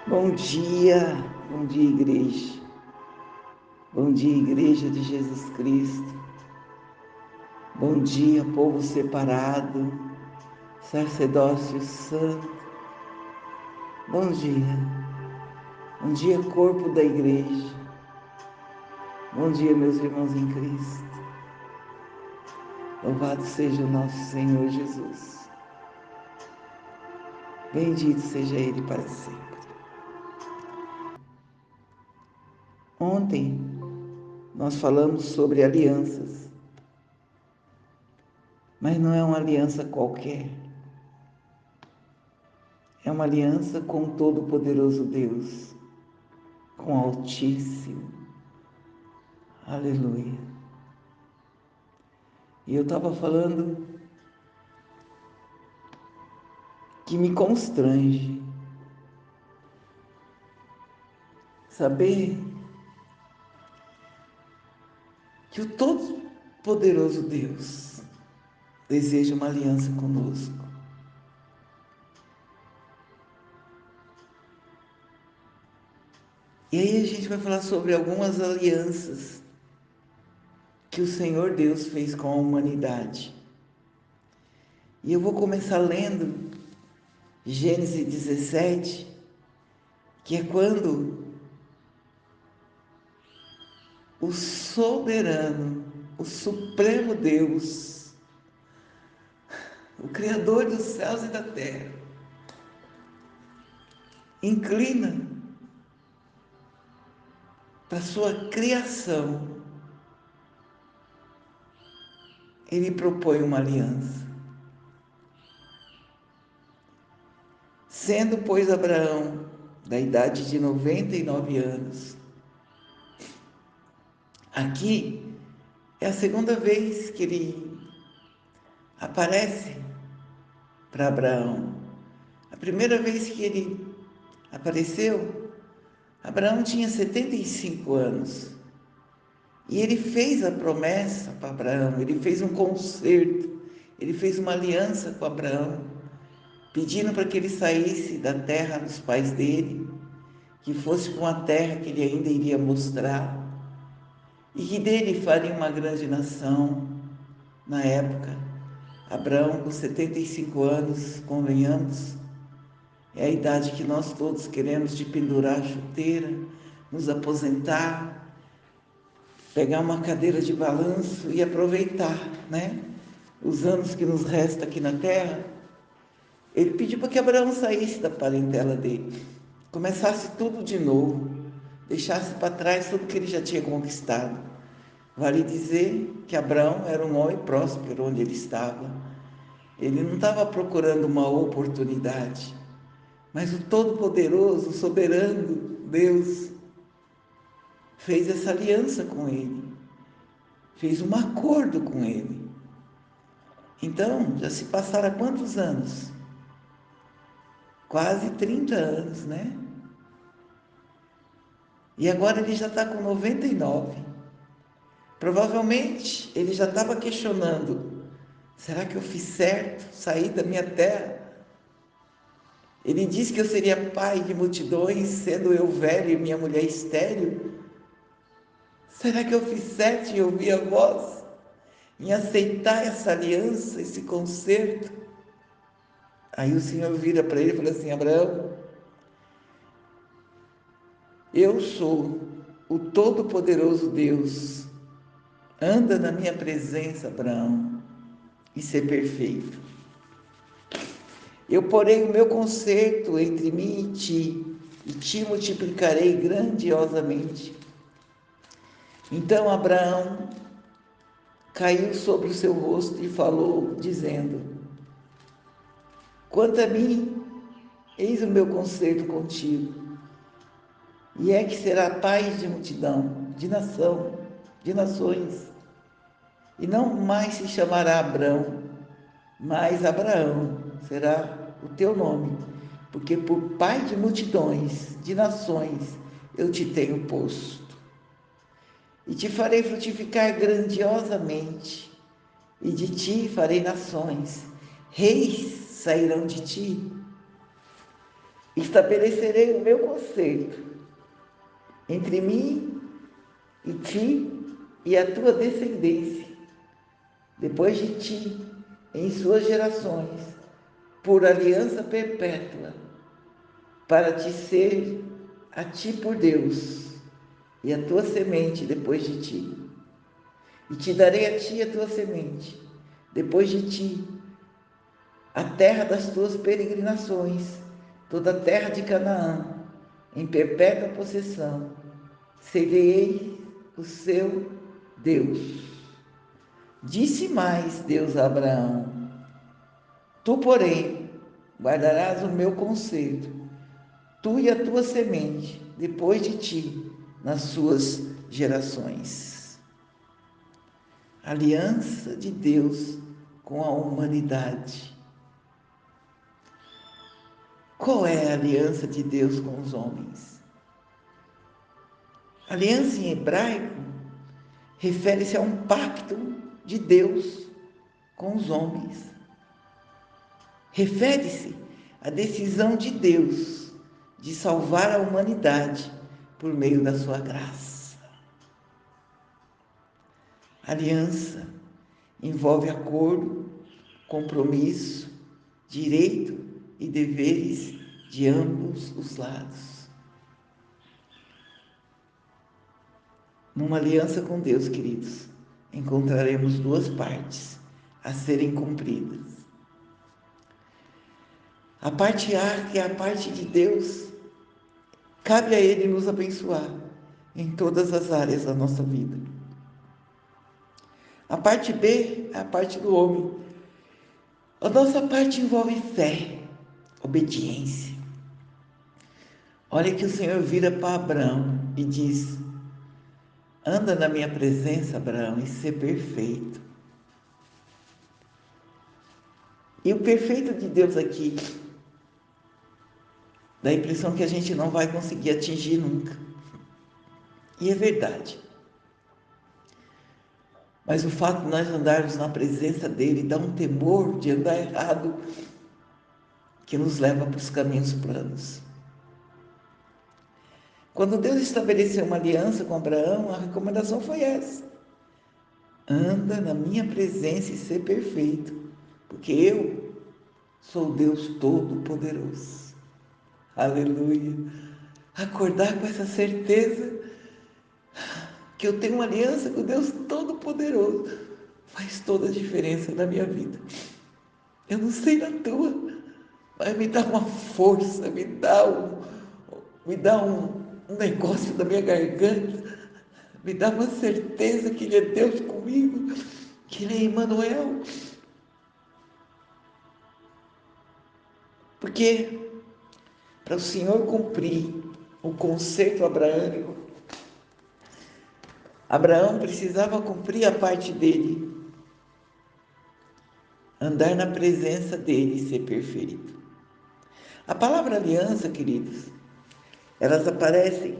Bom dia, igreja. Bom dia, igreja de Jesus Cristo. Bom dia, povo separado, sacerdócio santo. Bom dia. Bom dia, corpo da igreja. Bom dia, meus irmãos em Cristo. Louvado seja o nosso Senhor Jesus. Bendito seja Ele para sempre. Ontem nós falamos sobre alianças, mas não é uma aliança qualquer. É uma aliança com o Todo-Poderoso Deus, com o Altíssimo. Aleluia. E eu estava falando que me constrange saber que o Todo-Poderoso Deus deseja uma aliança conosco. E aí a gente vai falar sobre algumas alianças que o Senhor Deus fez com a humanidade. E eu vou começar lendo Gênesis 17, que é quando o soberano, o supremo Deus, o Criador dos céus e da terra, inclina para sua criação. Ele propõe uma aliança. Sendo, pois, Abraão da idade de 99 anos, aqui é a segunda vez que ele aparece para Abraão. A primeira vez que ele apareceu, Abraão tinha 75 anos. E ele fez a promessa para Abraão, ele fez um concerto, ele fez uma aliança com Abraão, pedindo para que ele saísse da terra dos pais dele, que fosse com a terra que ele ainda iria mostrar, e que dele faria uma grande nação. Na época, Abraão, com 75 anos, convenhamos, é a idade que nós todos queremos de pendurar a chuteira, nos aposentar, pegar uma cadeira de balanço e aproveitar, né? Os anos que nos restam aqui na terra. Ele pediu para que Abraão saísse da parentela dele, começasse tudo de novo, deixasse para trás tudo que ele já tinha conquistado. Vale dizer que Abraão era um homem próspero onde ele estava. Ele não estava procurando uma oportunidade, mas o Todo-Poderoso, o soberano Deus, fez essa aliança com ele, fez um acordo com ele. Então, já se passaram quantos anos? Quase 30 anos, né? E agora ele já está com 99. Provavelmente ele já estava questionando: será que eu fiz certo sair da minha terra? Ele disse que eu seria pai de multidões, sendo eu velho e minha mulher estéril. Será que eu fiz certo em ouvir a voz, em aceitar essa aliança, esse concerto? Aí o Senhor vira para ele e fala assim: Abraão, eu sou o Todo-Poderoso Deus. Anda na minha presença, Abraão, e ser perfeito. Eu porei o meu concerto entre mim e te multiplicarei grandiosamente. Então Abraão caiu sobre o seu rosto e falou, dizendo: quanto a mim, eis o meu concerto contigo, e é que será pai de multidão, de nação, de nações, e não mais se chamará Abrão, mas Abraão será o teu nome, porque por pai de multidões, de nações, eu te tenho posto. E te farei frutificar grandiosamente, e de ti farei nações, reis sairão de ti. estabelecerei o meu concerto entre mim e ti e a tua descendência, depois de ti, em suas gerações, por aliança perpétua, para te ser a ti por Deus, e a tua semente depois de ti. E te darei a ti a tua semente, depois de ti, a terra das tuas peregrinações, toda a terra de Canaã, em perpétua possessão. Serei o seu Deus. Disse mais Deus a Abraão: tu, porém, guardarás o meu concerto, tu e a tua semente, depois de ti, nas suas gerações. Aliança de Deus com a humanidade. Qual é a aliança de Deus com os homens? Aliança em hebraico refere-se a um pacto de Deus com os homens. Refere-se à decisão de Deus de salvar a humanidade por meio da sua graça. Aliança envolve acordo, compromisso, direito e deveres de ambos os lados. Numa aliança com Deus, queridos, encontraremos duas partes a serem cumpridas. A parte A, que é a parte de Deus, cabe a Ele nos abençoar em todas as áreas da nossa vida. A parte B é a parte do homem. A nossa parte envolve fé, obediência. Olha que o Senhor vira para Abraão e diz: anda na minha presença, Abraão, e ser perfeito. E o perfeito de Deus aqui dá a impressão que a gente não vai conseguir atingir nunca. E é verdade. Mas o fato de nós andarmos na presença dele dá um temor de andar errado que nos leva para os caminhos planos. Quando Deus estabeleceu uma aliança com Abraão, a recomendação foi essa: anda na minha presença e ser perfeito, porque eu sou Deus Todo-Poderoso. Aleluia! Acordar com essa certeza que eu tenho uma aliança com Deus Todo-Poderoso faz toda a diferença na minha vida. Eu não sei na tua, mas me dá uma força, me dá um negócio na minha garganta, me dá uma certeza que Ele é Deus comigo, que Ele é Emmanuel. Porque para o Senhor cumprir o concerto abraâmico, Abraão precisava cumprir a parte dele, andar na presença dele e ser perfeito. A palavra aliança, queridos, elas aparecem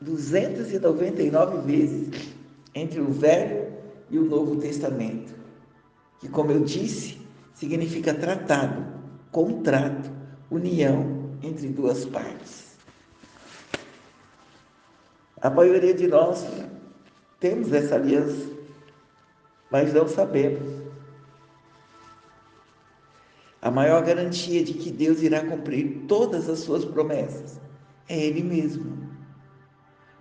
299 vezes entre o Velho e o Novo Testamento, que, como eu disse, significa tratado, contrato, união entre duas partes. A maioria de nós temos essa aliança, mas não sabemos. A maior garantia de que Deus irá cumprir todas as suas promessas é Ele mesmo.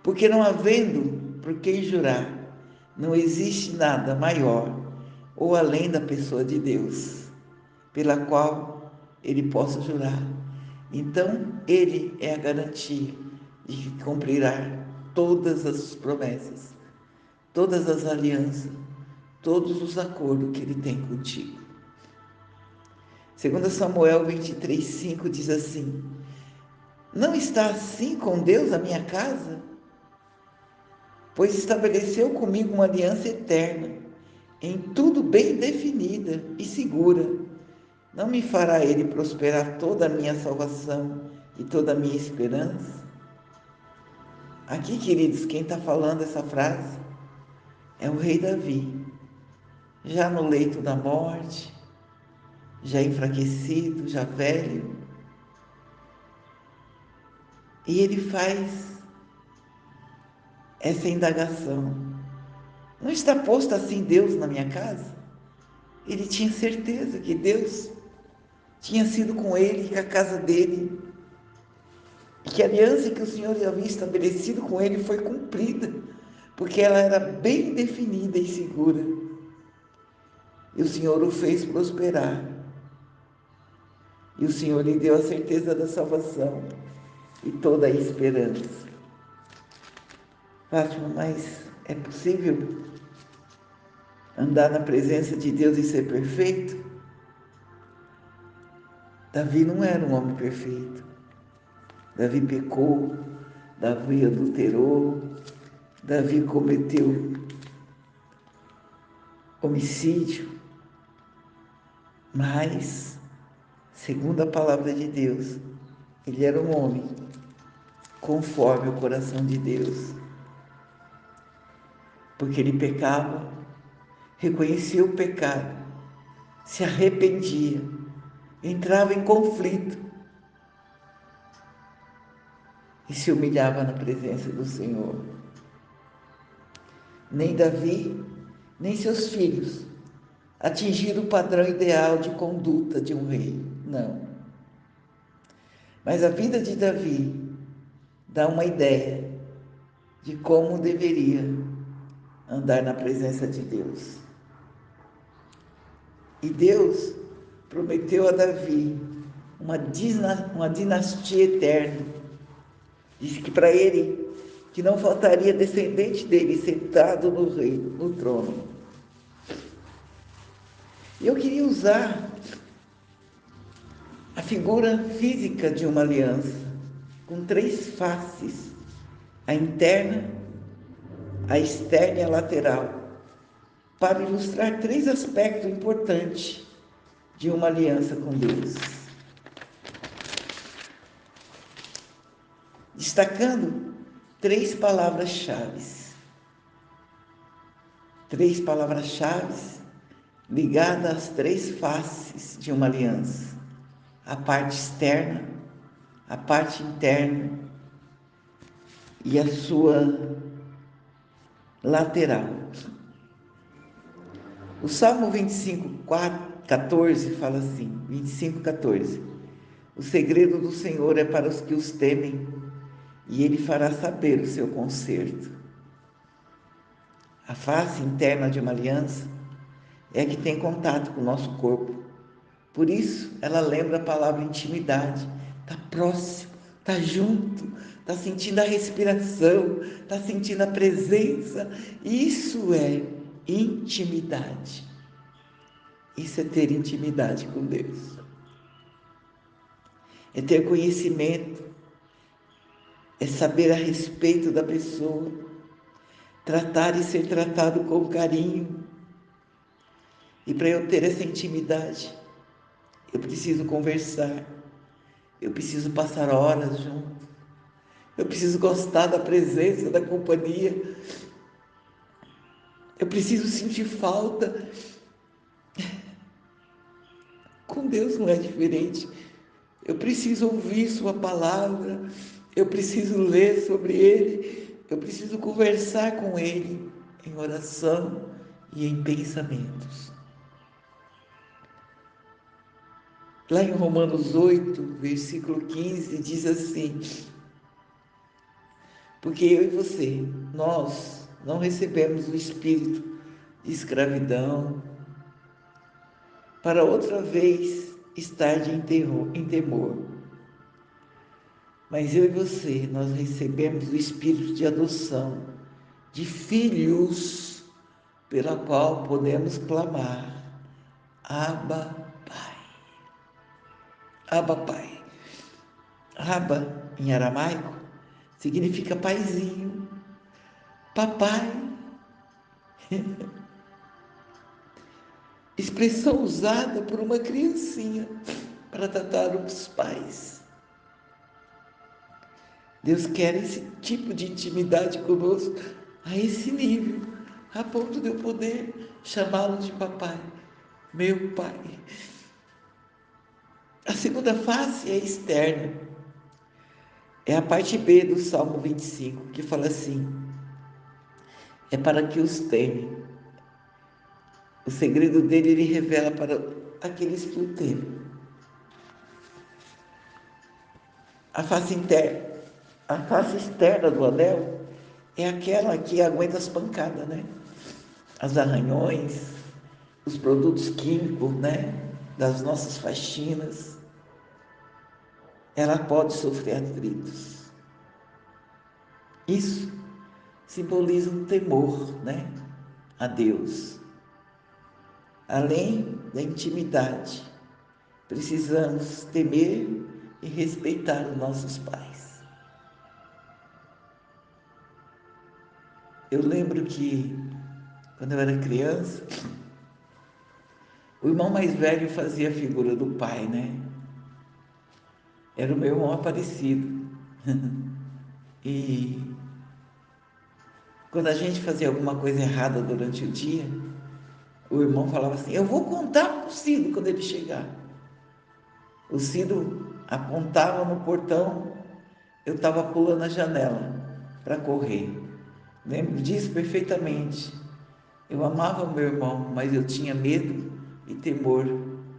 Porque não havendo por quem jurar, não existe nada maior ou além da pessoa de Deus, pela qual Ele possa jurar. Então, Ele é a garantia de que cumprirá todas as promessas, todas as alianças, todos os acordos que Ele tem contigo. 2 Samuel 23:5 diz assim: não está assim com Deus a minha casa? Pois estabeleceu comigo uma aliança eterna, em tudo bem definida e segura. Não me fará Ele prosperar toda a minha salvação e toda a minha esperança? Aqui, queridos, quem está falando essa frase é o rei Davi, já no leito da morte, já enfraquecido, já velho, E ele faz essa indagação: não está posto assim Deus na minha casa? Ele tinha certeza que Deus tinha sido com ele, que a casa dele, e que a aliança que o Senhor havia estabelecido com ele foi cumprida, porque ela era bem definida e segura. E o Senhor o fez prosperar. E o Senhor lhe deu a certeza da salvação e toda a esperança. Fátima, mas é possível andar na presença de Deus e ser perfeito? Davi não era um homem perfeito. Davi pecou, Davi adulterou, Davi cometeu homicídio, mas, segundo a palavra de Deus, ele era um homem conforme o coração de Deus, porque ele pecava, reconhecia o pecado, se arrependia, entrava em conflito e se humilhava na presença do Senhor. Nem Davi, nem seus filhos atingiram o padrão ideal de conduta de um rei, não. Mas a vida de Davi dá uma ideia de como deveria andar na presença de Deus. E Deus prometeu a Davi uma dinastia eterna. Disse que para ele, que não faltaria descendente dele sentado no reino, no trono. E eu queria usar a figura física de uma aliança, com 3 faces, a interna, a externa e a lateral, para ilustrar 3 aspectos importantes de uma aliança com Deus. Destacando 3 palavras-chave. 3 palavras-chave ligadas às 3 faces de uma aliança: a parte externa, a parte interna e a sua lateral. O Salmo 14 fala assim, 14: o segredo do Senhor é para os que os temem, e Ele fará saber o seu conserto. A face interna de uma aliança é a que tem contato com o nosso corpo. Por isso, ela lembra a palavra intimidade. Está próximo, está junto, está sentindo a respiração, está sentindo a presença. Isso é intimidade. Isso é ter intimidade com Deus. É ter conhecimento, é saber a respeito da pessoa, tratar e ser tratado com carinho. E para eu ter essa intimidade, eu preciso conversar, eu preciso passar horas junto, eu preciso gostar da presença, da companhia, eu preciso sentir falta. Com Deus não é diferente. Eu preciso ouvir Sua palavra, eu preciso ler sobre Ele, eu preciso conversar com Ele em oração e em pensamentos. Lá em Romanos 8, versículo 15, diz assim: porque eu e você, nós não recebemos o espírito de escravidão para outra vez estar em temor. Mas eu e você, nós recebemos o espírito de adoção, de filhos, pela qual podemos clamar: Abba, Pai. Abba, Pai. Abba, em aramaico, significa paizinho, papai. Expressão usada por uma criancinha para tratar os pais. Deus quer esse tipo de intimidade conosco, a esse nível, a ponto de eu poder chamá-lo de papai, meu pai. A segunda face é externa. É a parte B do Salmo 25, que fala assim: é para que os teme. O segredo dele ele revela para aqueles que o temem. A face interna, a face externa do anel é aquela que aguenta as pancadas, né? As arranhões, os produtos químicos, né? Das nossas faxinas. Ela pode sofrer atritos. Isso simboliza um temor, né? A Deus. Além da intimidade, precisamos temer e respeitar os nossos pais. Eu lembro que, quando eu era criança, o irmão mais velho fazia a figura do pai, né? Era o meu irmão Aparecido. E quando a gente fazia alguma coisa errada durante o dia, o irmão falava assim: eu vou contar para o Cido quando ele chegar. O Cido apontava no portão, eu estava pulando a janela para correr. Lembro disso perfeitamente. Eu amava meu irmão, mas eu tinha medo e temor,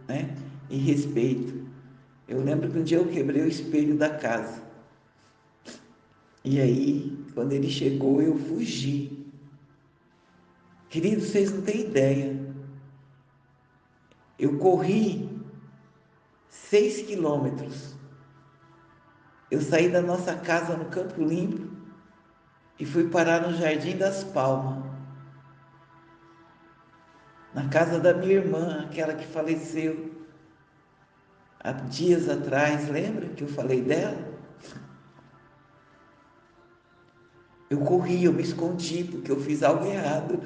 né? E respeito. Eu lembro que um dia eu quebrei o espelho da casa. E aí, quando ele chegou, eu fugi. Queridos, vocês não têm ideia. Eu corri 6 quilômetros. Eu saí da nossa casa no Campo Limpo e fui parar no Jardim das Palmas, na casa da minha irmã, aquela que faleceu há dias atrás. Lembra que eu falei dela? Eu corri, eu me escondi porque eu fiz algo errado.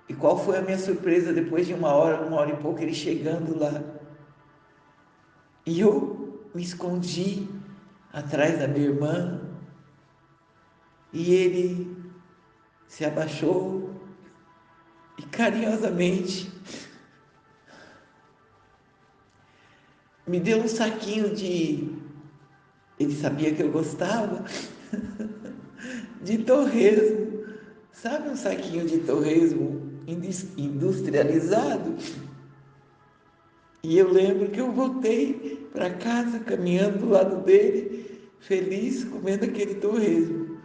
E qual foi a minha surpresa depois de 1 hora e pouco, ele chegando lá? E eu me escondi atrás da minha irmã e ele se abaixou e carinhosamente me deu um saquinho de... Ele sabia que eu gostava de torresmo. Sabe um saquinho de torresmo industrializado? E eu lembro que eu voltei para casa caminhando do lado dele, feliz, comendo aquele torresmo.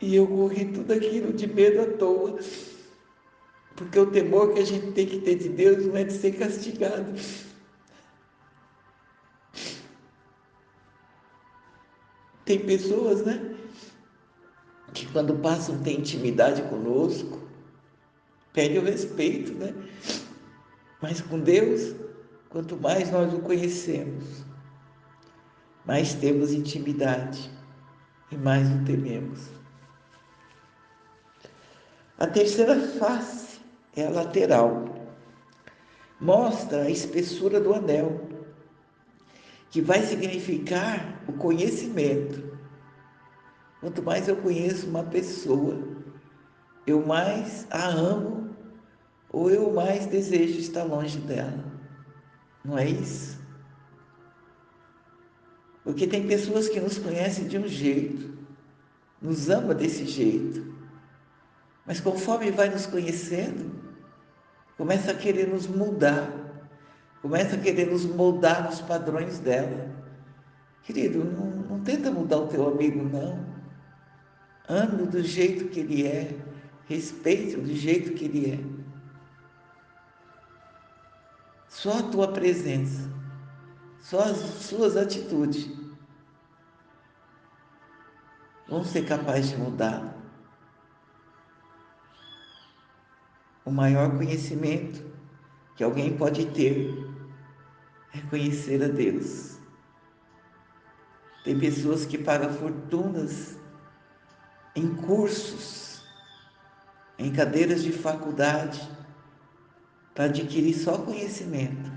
E eu corri tudo aquilo de medo à toa, porque o temor que a gente tem que ter de Deus não é de ser castigado. Tem pessoas, né, que quando passam a ter intimidade conosco, pede o respeito, né? Mas com Deus, quanto mais nós o conhecemos, mais temos intimidade e mais o tememos. A terceira face é a lateral. Mostra a espessura do anel, que vai significar o conhecimento. Quanto mais eu conheço uma pessoa, eu mais a amo ou eu mais desejo estar longe dela. Não é isso? Porque tem pessoas que nos conhecem de um jeito, nos ama desse jeito, mas conforme vai nos conhecendo, começa a querer nos mudar, começa a querer nos moldar nos padrões dela. Querido, não tenta mudar o teu amigo, não. Ame do jeito que ele é, respeite-o do jeito que ele é. Só a tua presença, só as suas atitudes vão ser capazes de mudar. O maior conhecimento que alguém pode ter é conhecer a Deus. Tem pessoas que pagam fortunas em cursos, em cadeiras de faculdade, para adquirir só conhecimento.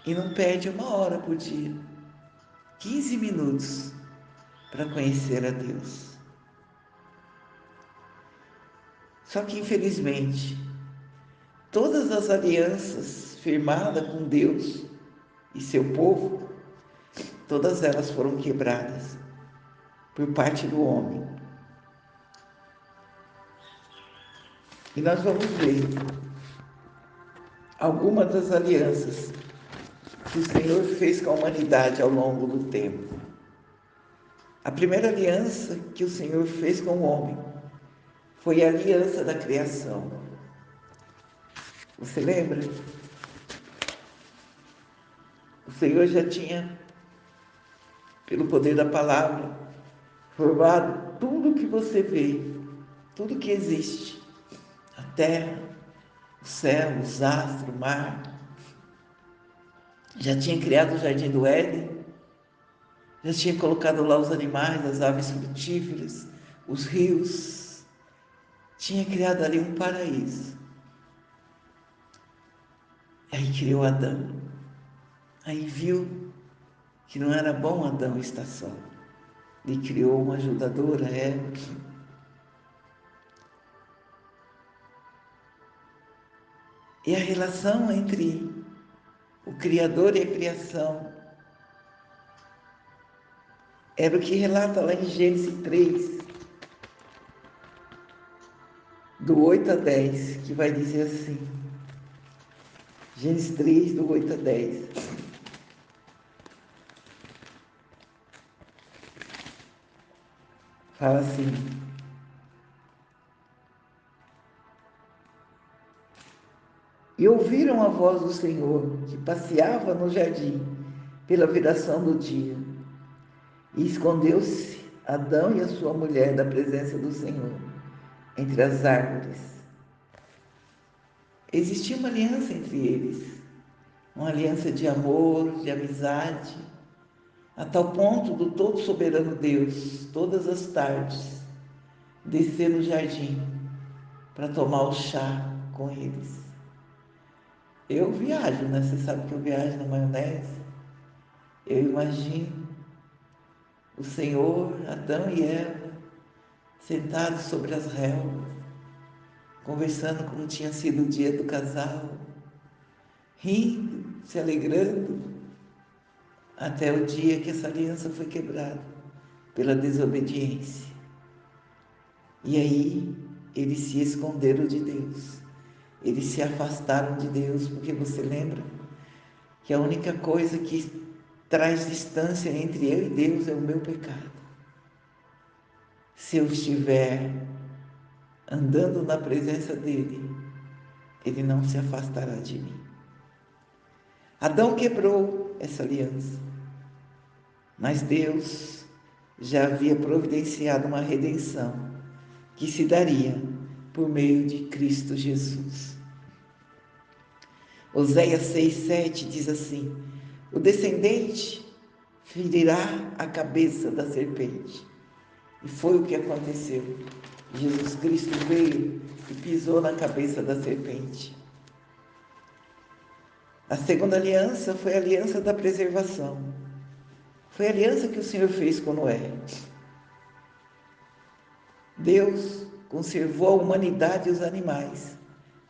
E não perde 1 hora por dia, 15 minutos para conhecer a Deus. Só que, infelizmente, todas as alianças firmadas com Deus e seu povo, todas elas foram quebradas por parte do homem. E nós vamos ver algumas das alianças que o Senhor fez com a humanidade ao longo do tempo. A primeira aliança que o Senhor fez com o homem foi a aliança da criação. Você lembra? O Senhor já tinha, pelo poder da palavra, formado tudo que você vê, tudo que existe, a terra, o céu, os astros, o mar. Já tinha criado o jardim do Éden, já tinha colocado lá os animais, as aves frutíferas, os rios, tinha criado ali um paraíso. Aí criou Adão, aí viu que não era bom Adão estar só, e criou uma ajudadora, Eva. E a relação entre o Criador e a criação era o que relata lá em Gênesis 3, do 8 a 10, que vai dizer assim, Gênesis 3, do 8 a 10. Fala assim: e ouviram a voz do Senhor, que passeava no jardim pela viração do dia. E escondeu-se Adão e a sua mulher da presença do Senhor, entre as árvores. Existia uma aliança entre eles, uma aliança de amor, de amizade, a tal ponto do todo soberano Deus, todas as tardes, descer no jardim para tomar o chá com eles. Eu viajo, né? Você sabe que eu viajo na maionese. Eu imagino o Senhor, Adão e Eva, sentados sobre as relvas, conversando como tinha sido o dia do casal, rindo, se alegrando, até o dia que essa aliança foi quebrada pela desobediência. E aí eles se esconderam de Deus, eles se afastaram de Deus, porque você lembra que a única coisa que traz distância entre eu e Deus é o meu pecado. Se eu estiver andando na presença dele, ele não se afastará de mim. Adão quebrou essa aliança, mas Deus já havia providenciado uma redenção que se daria por meio de Cristo Jesus. Oséias 6,7 diz assim: o descendente ferirá a cabeça da serpente. E foi o que aconteceu. Jesus Cristo veio e pisou na cabeça da serpente. A segunda aliança foi a aliança da preservação. Foi a aliança que o Senhor fez com Noé. Deus conservou a humanidade e os animais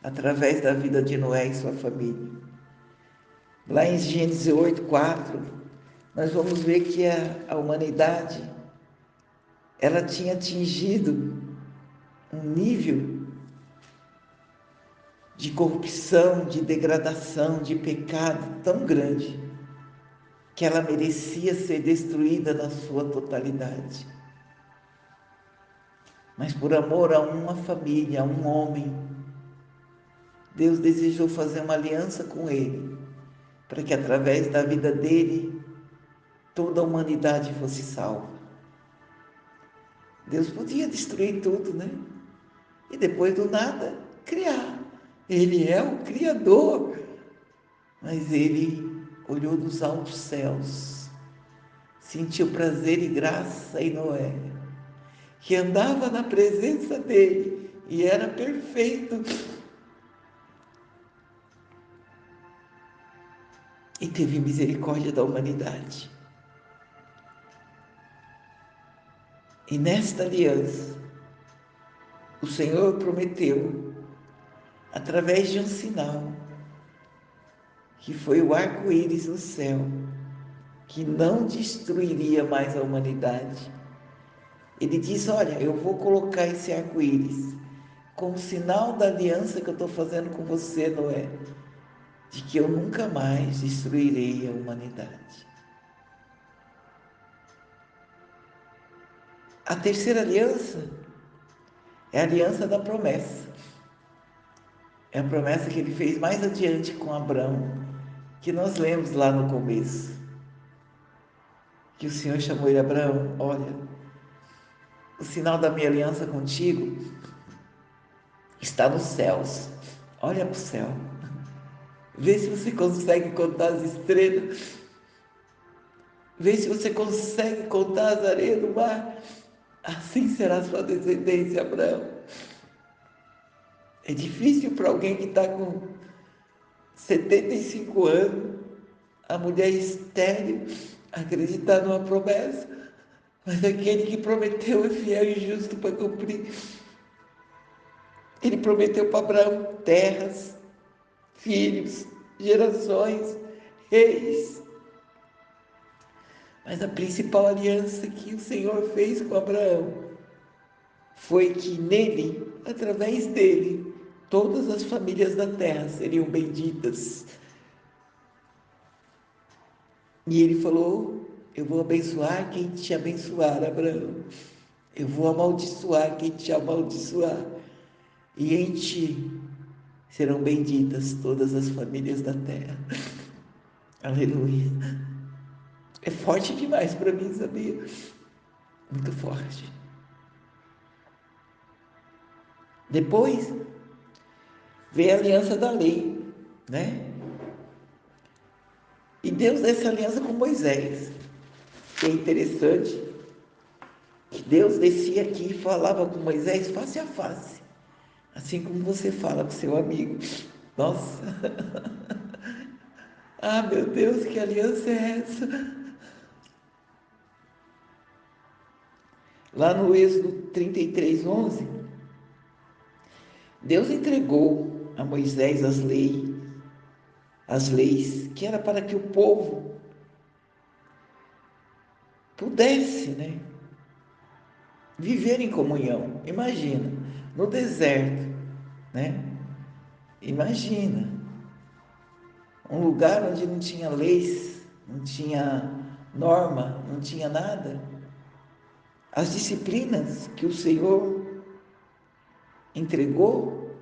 através da vida de Noé e sua família. Lá em Gênesis 8:4, nós vamos ver que a humanidade ela tinha atingido um nível de corrupção, de degradação, de pecado tão grande que ela merecia ser destruída na sua totalidade. Mas por amor a uma família, a um homem, Deus desejou fazer uma aliança com ele, para que através da vida dele, toda a humanidade fosse salva. Deus podia destruir tudo, né? E depois do nada, criar. Ele é o Criador. Mas ele olhou dos altos céus, sentiu prazer e graça em Noé, que andava na presença dele e era perfeito. E teve misericórdia da humanidade. E nesta aliança, o Senhor prometeu através de um sinal, que foi o arco-íris no céu, que não destruiria mais a humanidade. Ele diz: olha, eu vou colocar esse arco-íris como sinal da aliança que eu estou fazendo com você, Noé, de que eu nunca mais destruirei a humanidade. A terceira aliança é a aliança da promessa. É a promessa que ele fez mais adiante com Abraão, que nós lemos lá no começo. Que o Senhor chamou ele: Abraão, olha, o sinal da minha aliança contigo está nos céus. Olha para o céu. Vê se você consegue contar as estrelas. Vê se você consegue contar as areias do mar. Assim será a sua descendência, Abraão. É difícil para alguém que está com 75 anos, a mulher estéril, acreditar numa promessa. Mas aquele que prometeu é fiel e justo para cumprir. Ele prometeu para Abraão terras, filhos, gerações, reis. Mas a principal aliança que o Senhor fez com Abraão foi que nele, através dele, todas as famílias da terra seriam benditas. E ele falou: eu vou abençoar quem te abençoar, Abraão. Eu vou amaldiçoar quem te amaldiçoar. E em ti serão benditas todas as famílias da terra. Aleluia. É forte demais para mim, sabia? Muito forte. Depois veio a aliança da lei, né? E Deus deu essa aliança com Moisés. Que é interessante que Deus descia aqui e falava com Moisés face a face, assim como você fala com seu amigo. Nossa! Ah, meu Deus, que aliança é essa? Lá no Êxodo 33:11, Deus entregou a Moisés as leis, que era para que o povo pudesse, né, viver em comunhão. Imagina, no deserto, né? Imagina, um lugar onde não tinha leis, não tinha norma, não tinha nada. As disciplinas que o Senhor entregou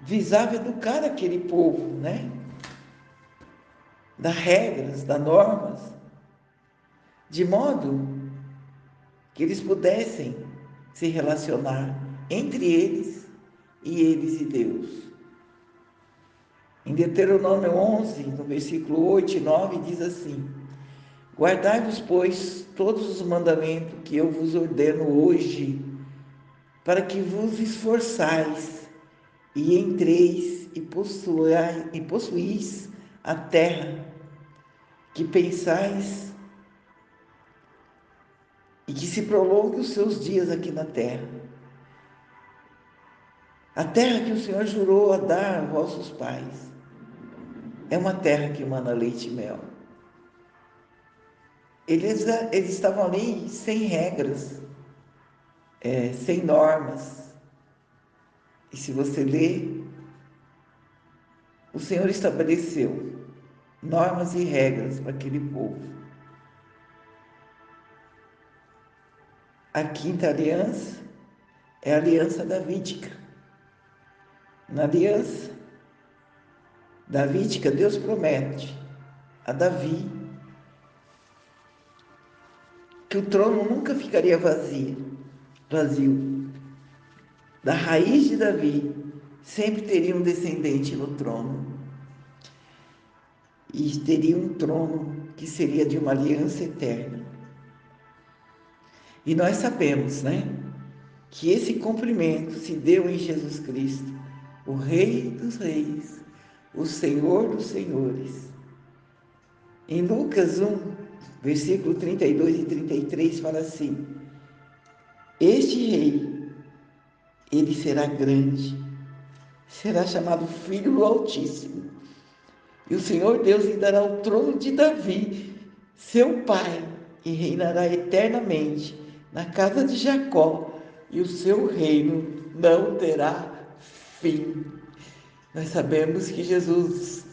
visava educar aquele povo, né? Dar regras, dar normas, de modo que eles pudessem se relacionar entre eles e Deus. Em Deuteronômio 11, no versículo 8 e 9, diz assim: guardai-vos, pois, todos os mandamentos que eu vos ordeno hoje, para que vos esforçais e entreis e possuís a terra que pensais e que se prolongue os seus dias aqui na terra. A terra que o Senhor jurou a dar a vossos pais é uma terra que emana leite e mel. Eles estavam ali sem regras, sem normas. E se você ler, o Senhor estabeleceu normas e regras para aquele povo. A quinta aliança é a aliança davídica. Na aliança davídica, Deus promete a Davi que o trono nunca ficaria vazio. Da raiz de Davi sempre teria um descendente no trono. E teria um trono que seria de uma aliança eterna. E nós sabemos, né, que esse cumprimento se deu em Jesus Cristo, o Rei dos Reis, o Senhor dos Senhores. Em Lucas 1, versículo 32 e 33, fala assim: este rei, ele será grande será chamado Filho do Altíssimo. E o Senhor Deus lhe dará o trono de Davi, seu pai, e reinará eternamente na casa de Jacó, e o seu reino não terá fim. Nós sabemos que Jesus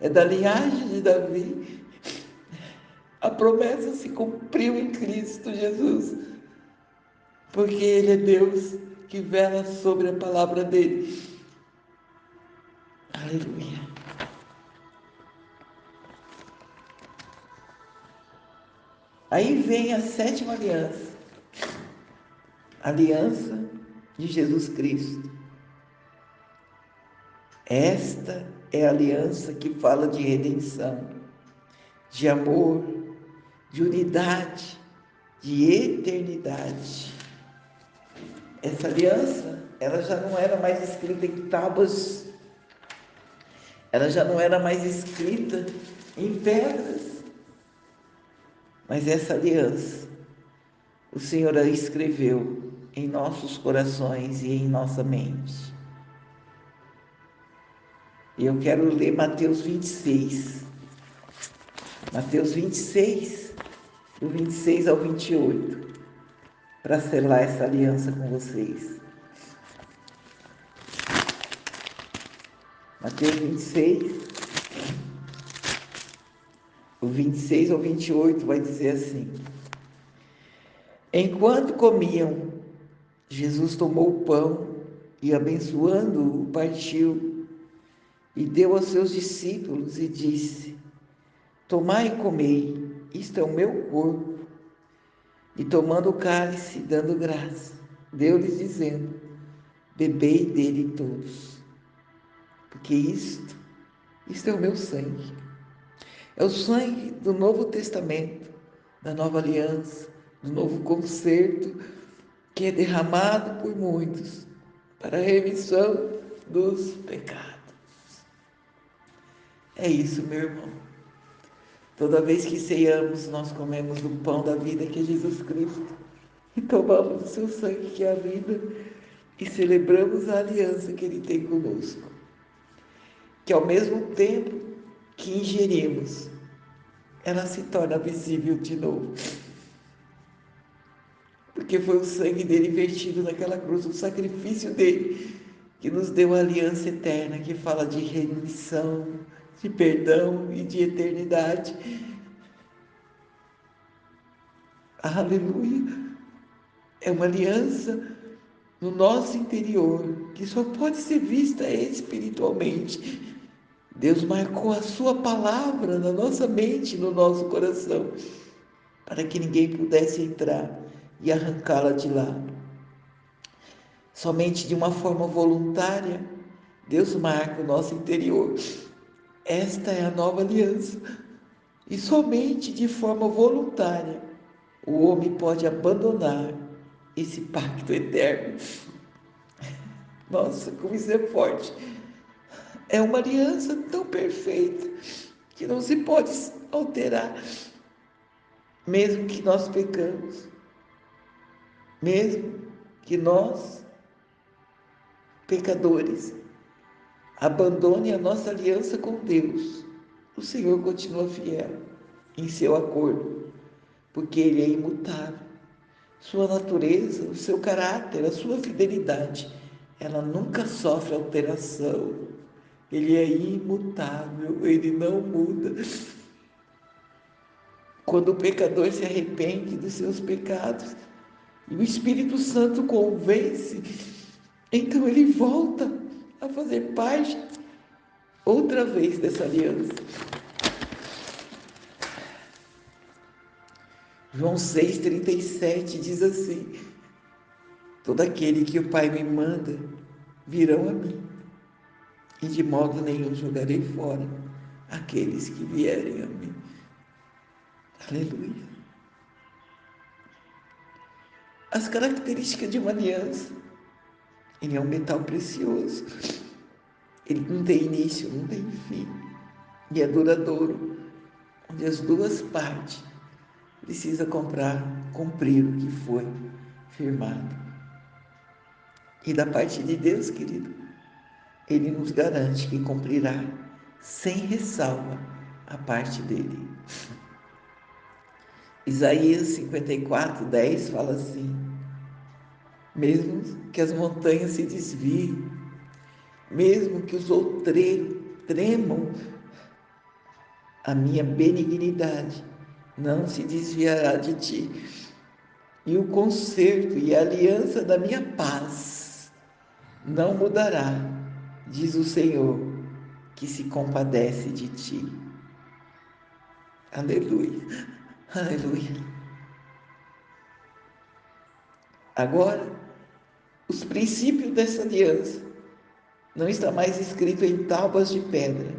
é da linhagem de Davi. A promessa se cumpriu em Cristo Jesus, porque Ele é Deus que vela sobre a palavra dele. Aleluia. Aí vem a sétima aliança, a aliança de Jesus Cristo. Esta é a aliança que fala de redenção, de amor, de unidade, de eternidade. Essa aliança, ela já não era mais escrita em tábuas, ela já não era mais escrita em pedras, mas essa aliança, o Senhor a escreveu em nossos corações e em nossa mente. E eu quero ler Mateus 26. Mateus 26, do 26 ao 28, para selar essa aliança com vocês. Mateus 26, do 26 ao 28 vai dizer assim: Enquanto comiam, Jesus tomou o pão e, abençoando-o, partiu e deu aos seus discípulos e disse: Tomai e comei, isto é o meu corpo. E tomando o cálice, dando graça, deu-lhes dizendo: Bebei dele todos, porque isto é o meu sangue. É o sangue do Novo Testamento, da Nova Aliança, do Novo Concerto, que é derramado por muitos para a remissão dos pecados. É isso, meu irmão. Toda vez que ceiamos, nós comemos do pão da vida, que é Jesus Cristo, e tomamos o seu sangue, que é a vida, e celebramos a aliança que Ele tem conosco. Que ao mesmo tempo que ingerimos, ela se torna visível de novo. Porque foi o sangue dele vertido naquela cruz, o sacrifício dele, que nos deu a aliança eterna, que fala de remissão, de perdão e de eternidade. Aleluia! É uma aliança no nosso interior, que só pode ser vista espiritualmente. Deus marcou a sua palavra na nossa mente, no nosso coração, para que ninguém pudesse entrar e arrancá-la de lá. Somente de uma forma voluntária, Deus marca o nosso interior. Esta é a nova aliança. E somente de forma voluntária, o homem pode abandonar esse pacto eterno. Nossa, como isso é forte. É uma aliança tão perfeita que não se pode alterar, mesmo que nós pecamos, mesmo que nós, pecadores, abandone a nossa aliança com Deus. O Senhor continua fiel em seu acordo, porque Ele é imutável. Sua natureza, o seu caráter, a sua fidelidade, ela nunca sofre alteração. Ele é imutável, Ele não muda. Quando o pecador se arrepende dos seus pecados e o Espírito Santo convence, então ele volta a fazer parte outra vez dessa aliança. João 6,37 diz assim: Todo aquele que o Pai me manda virão a mim, e de modo nenhum jogarei fora aqueles que vierem a mim. Aleluia. As características de uma aliança: ele é um metal precioso, ele não tem início, não tem fim, e é duradouro, onde as duas partes precisam cumprir o que foi firmado. E da parte de Deus, querido, Ele nos garante que cumprirá sem ressalva a parte dele. Isaías 54:10 fala assim: mesmo que as montanhas se desviem, mesmo que os outreiros tremam, a minha benignidade não se desviará de ti, e o conserto e a aliança da minha paz não mudará, diz o Senhor, que se compadece de ti. Aleluia, aleluia. Agora, os princípios dessa aliança não está mais escrito em tábuas de pedra,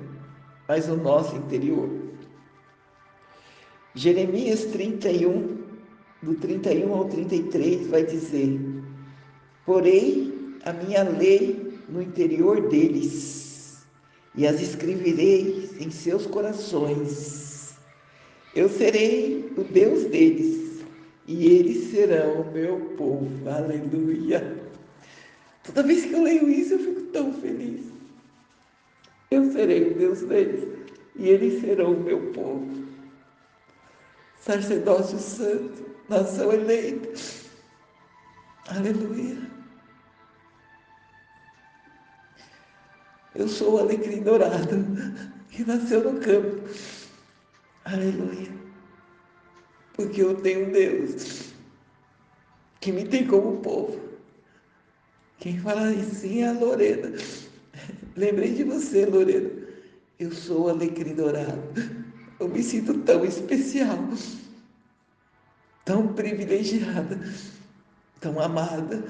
mas no nosso interior. Jeremias 31, do 31 ao 33, vai dizer: porei a minha lei no interior deles, e as escreverei em seus corações. Eu serei o Deus deles, e eles serão o meu povo. Aleluia! Toda vez que eu leio isso, eu fico tão feliz. Eu serei o Deus deles, e eles serão o meu povo. Sacerdócio santo, nação eleita. Aleluia. Eu sou o alecrim dourado que nasceu no campo. Aleluia. Porque eu tenho um Deus que me tem como povo. Quem fala assim é a Lorena. Lembrei de você, Lorena. Eu sou o alecrim dourado. Eu me sinto tão especial, tão privilegiada, tão amada.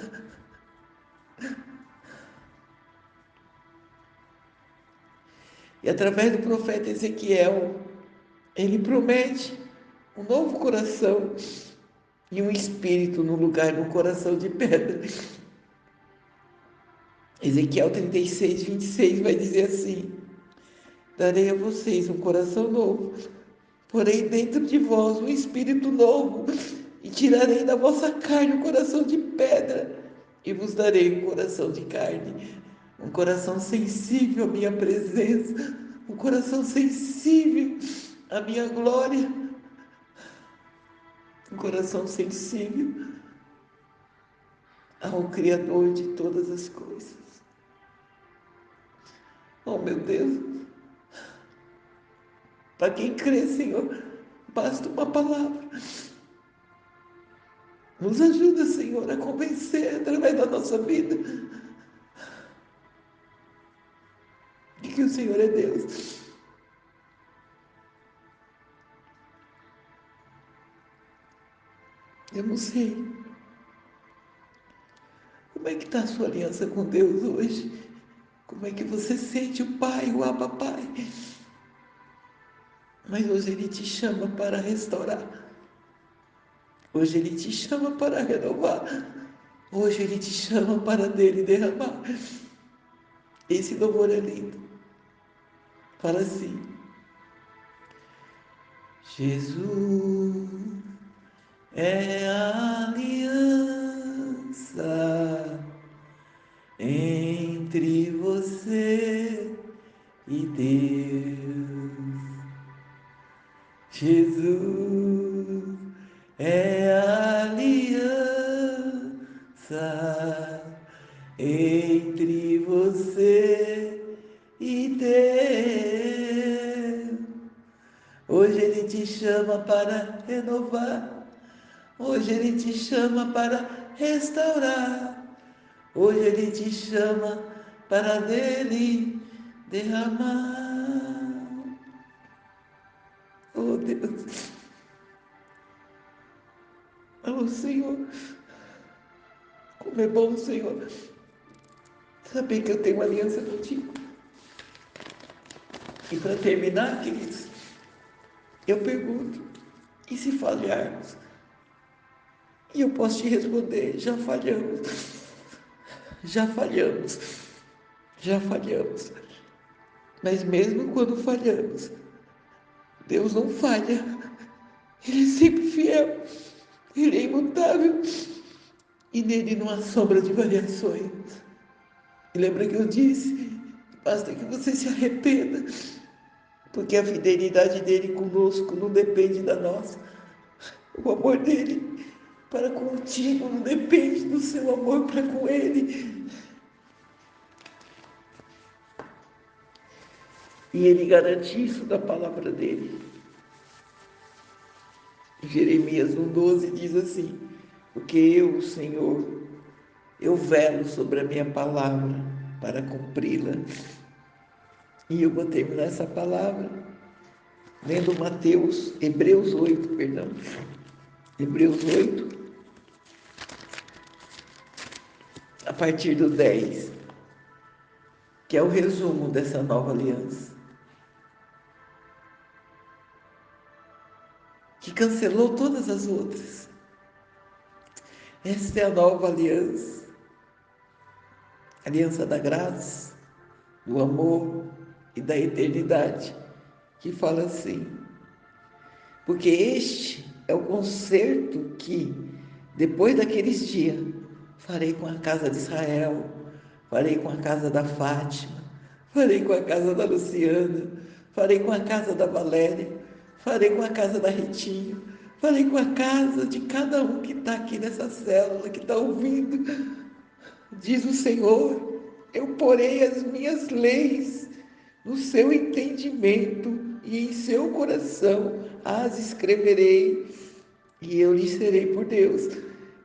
E através do profeta Ezequiel, ele promete um novo coração e um espírito no lugar de um coração de pedra. Ezequiel 36:26 vai dizer assim: darei a vocês um coração novo, porei dentro de vós um espírito novo, e tirarei da vossa carne um coração de pedra, e vos darei um coração de carne, um coração sensível à minha presença, um coração sensível à minha glória, um coração sensível ao Criador de todas as coisas. Oh, meu Deus, para quem crê, Senhor, basta uma palavra. Nos ajuda, Senhor, a convencer através da nossa vida de que o Senhor é Deus. Eu não sei como é que está a sua aliança com Deus hoje. Como é que você sente o Pai, o Abba Pai? Mas hoje Ele te chama para restaurar. Hoje Ele te chama para renovar. Hoje Ele te chama para dele derramar. Esse louvor é lindo. Fala assim: Jesus é a aliança entre você e Deus. Jesus é a aliança entre você e Deus. Hoje Ele te chama para renovar. Hoje Ele te chama para restaurar. Hoje Ele te chama para dele derramar. Oh, Deus. Oh, Senhor. Como é bom, Senhor, saber que eu tenho uma aliança contigo. E para terminar, queridos, eu pergunto: e se falharmos? E eu posso te responder: já falhamos. Já falhamos. Já falhamos. Mas mesmo quando falhamos, Deus não falha. Ele é sempre fiel. Ele é imutável. E nele não há sombra de variações. E lembra que eu disse Basta que você se arrependa, porque a fidelidade dele conosco não depende da nossa. O amor dele para contigo não depende do seu amor para com ele. E ele garante isso da palavra dele. Jeremias 1,12 diz assim: porque eu, o Senhor, eu velo sobre a minha palavra para cumpri-la. E eu vou terminar essa palavra lendo Hebreus 8, Hebreus 8, a partir do 10, que é o resumo dessa nova aliança, que cancelou todas as outras. Esta é a nova aliança, aliança da graça, do amor e da eternidade, que fala assim: porque este é o concerto que, depois daqueles dias, farei com a casa de Israel, farei com a casa da Fátima, farei com a casa da Luciana, farei com a casa da Valéria, farei com a casa da Ritinho, farei com a casa de cada um que está aqui nessa célula, que está ouvindo. Diz o Senhor: eu porei as minhas leis no seu entendimento e em seu coração as escreverei, e eu lhes serei por Deus,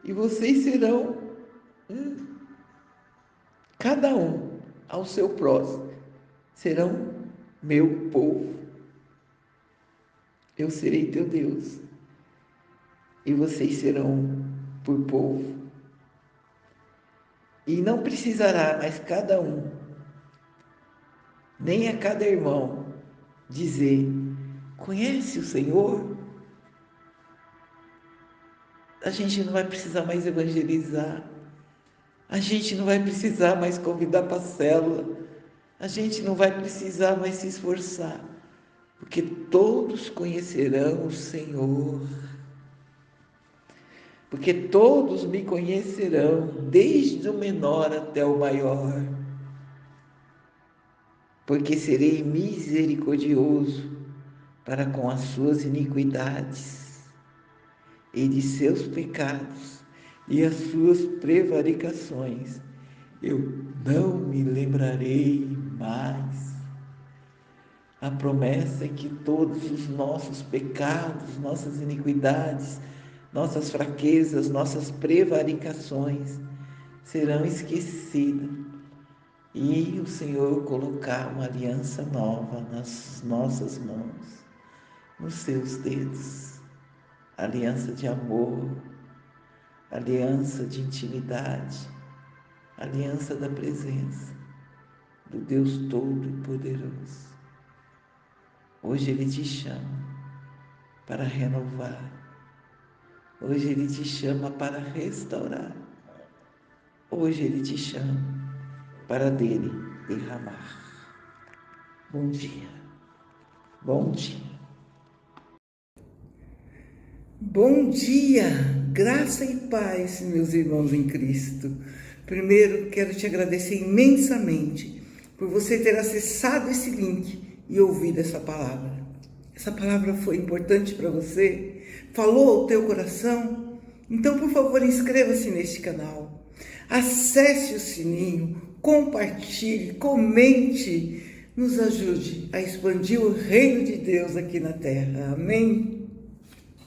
e vocês serão cada um ao seu próximo, serão meu povo. Eu serei teu Deus, e vocês serão por povo. E não precisará mais cada um, nem a cada irmão, dizer: conhece o Senhor? A gente não vai precisar mais evangelizar, a gente não vai precisar mais convidar para a célula, a gente não vai precisar mais se esforçar, porque todos conhecerão o Senhor, porque todos me conhecerão, desde o menor até o maior, porque serei misericordioso para com as suas iniquidades e de seus pecados e as suas prevaricações eu não me lembrarei mais. A promessa é que todos os nossos pecados, nossas iniquidades, nossas fraquezas, nossas prevaricações serão esquecidas, e o Senhor colocar uma aliança nova nas nossas mãos, nos seus dedos, aliança de amor, aliança de intimidade, aliança da presença do Deus Todo-Poderoso. Hoje Ele te chama para renovar, hoje Ele te chama para restaurar, hoje Ele te chama para dele derramar. Bom dia, bom dia. Bom dia, graça e paz, meus irmãos em Cristo. Primeiro, quero te agradecer imensamente por você ter acessado esse link e ouvido essa palavra. Essa palavra foi importante para você? Falou ao teu coração? Então, por favor, inscreva-se neste canal. Acesse o sininho, compartilhe, comente. Nos ajude a expandir o reino de Deus aqui na terra. Amém?